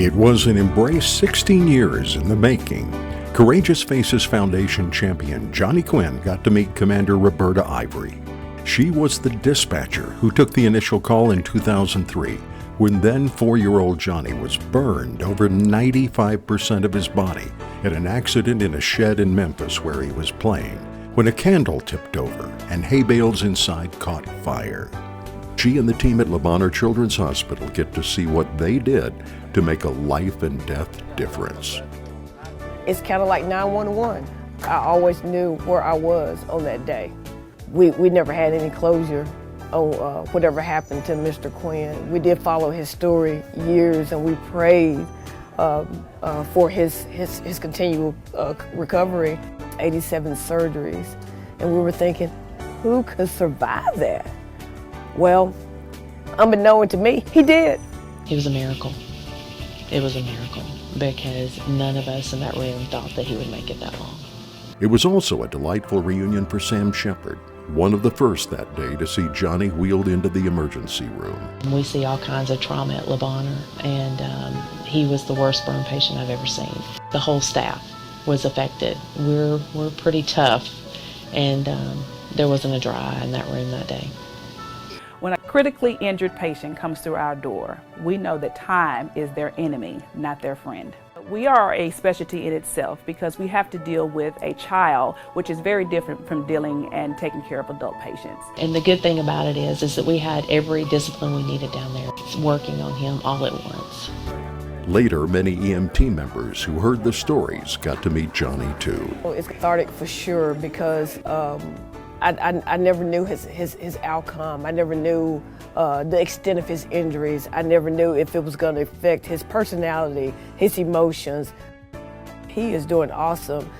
It was an embrace 16 years in the making. Courageous Faces Foundation champion Johnny Quinn got to meet Commander Roberta Ivory. She was the dispatcher who took the initial call in 2003 when then 4-year-old Johnny was burned over 95% of his body at an accident in a shed in Memphis where he was playing when a candle tipped over and hay bales inside caught fire. She and the team at Le Bonheur Children's Hospital get to see what they did to make a life and death difference. It's kind of like 911. I always knew where I was on that day. We never had any closure on whatever happened to Mr. Quinn. We did follow his story years, and we prayed for his continual recovery. 87 surgeries, and we were thinking, who could survive that? Well, unbeknown to me, he did. It was a miracle. It was a miracle because none of us in that room thought that he would make it that long. It was also a delightful reunion for Sam Shepard, one of the first that day to see Johnny wheeled into the emergency room. We see all kinds of trauma at Le Bonheur, and he was the worst burn patient I've ever seen. The whole staff was affected. We're pretty tough, and there wasn't a dry eye in that room that day. When a critically injured patient comes through our door, we know that time is their enemy, not their friend. We are a specialty in itself because we have to deal with a child, which is very different from dealing and taking care of adult patients. And the good thing about it is that we had every discipline we needed down there working on him all at once. Later, many EMT members who heard the stories got to meet Johnny too. It's cathartic for sure because I never knew his outcome. I never knew the extent of his injuries. I never knew if it was going to affect his personality, his emotions. He is doing awesome.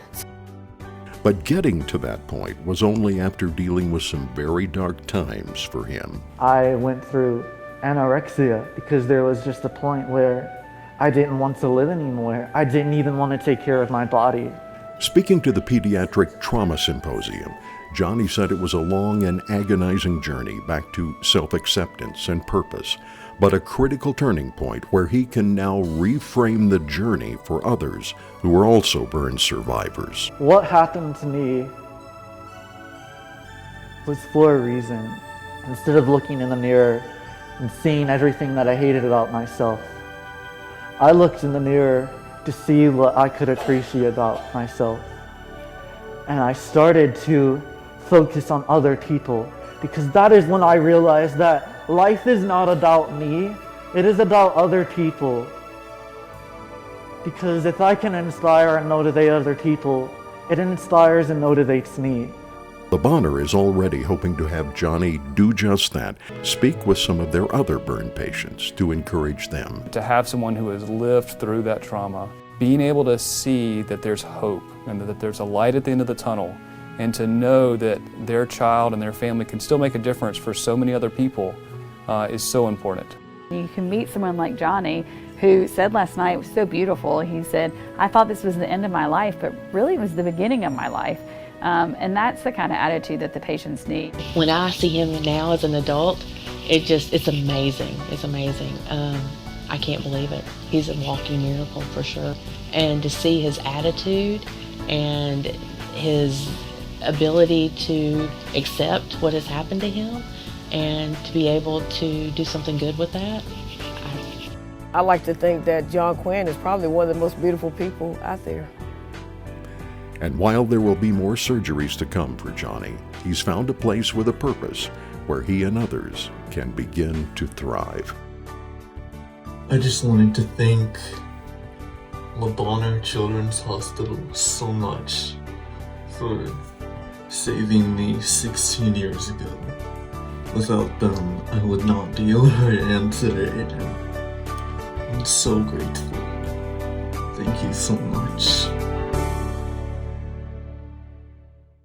But getting to that point was only after dealing with some very dark times for him. I went through anorexia because there was just a point where I didn't want to live anymore. I didn't even want to take care of my body. Speaking to the Pediatric Trauma Symposium, Johnny said it was a long and agonizing journey back to self-acceptance and purpose, but a critical turning point where he can now reframe the journey for others who are also burn survivors. What happened to me was for a reason. Instead of looking in the mirror and seeing everything that I hated about myself, I looked in the mirror to see what I could appreciate about myself. And I started to focus on other people, because that is when I realized that life is not about me, it is about other people. Because if I can inspire and motivate other people, it inspires and motivates me. Le Bonheur is already hoping to have Johnny do just that, speak with some of their other burn patients to encourage them. To have someone who has lived through that trauma, being able to see that there's hope and that there's a light at the end of the tunnel, and to know that their child and their family can still make a difference for so many other people is so important. You can meet someone like Johnny who said last night, it was so beautiful, he said, I thought this was the end of my life, but really it was the beginning of my life. And that's the kind of attitude that the patients need. When I see him now as an adult, it's amazing. It's amazing. I can't believe it. He's a walking miracle for sure. And to see his attitude and his ability to accept what has happened to him and to be able to do something good with that. I like to think that John Quinn is probably one of the most beautiful people out there. And while there will be more surgeries to come for Johnny, he's found a place with a purpose where he and others can begin to thrive. I just wanted to thank Le Bonheur Children's Hospital so much for saving me 16 years ago. Without them, I would not be where I am today. I'm so grateful. Thank you so much.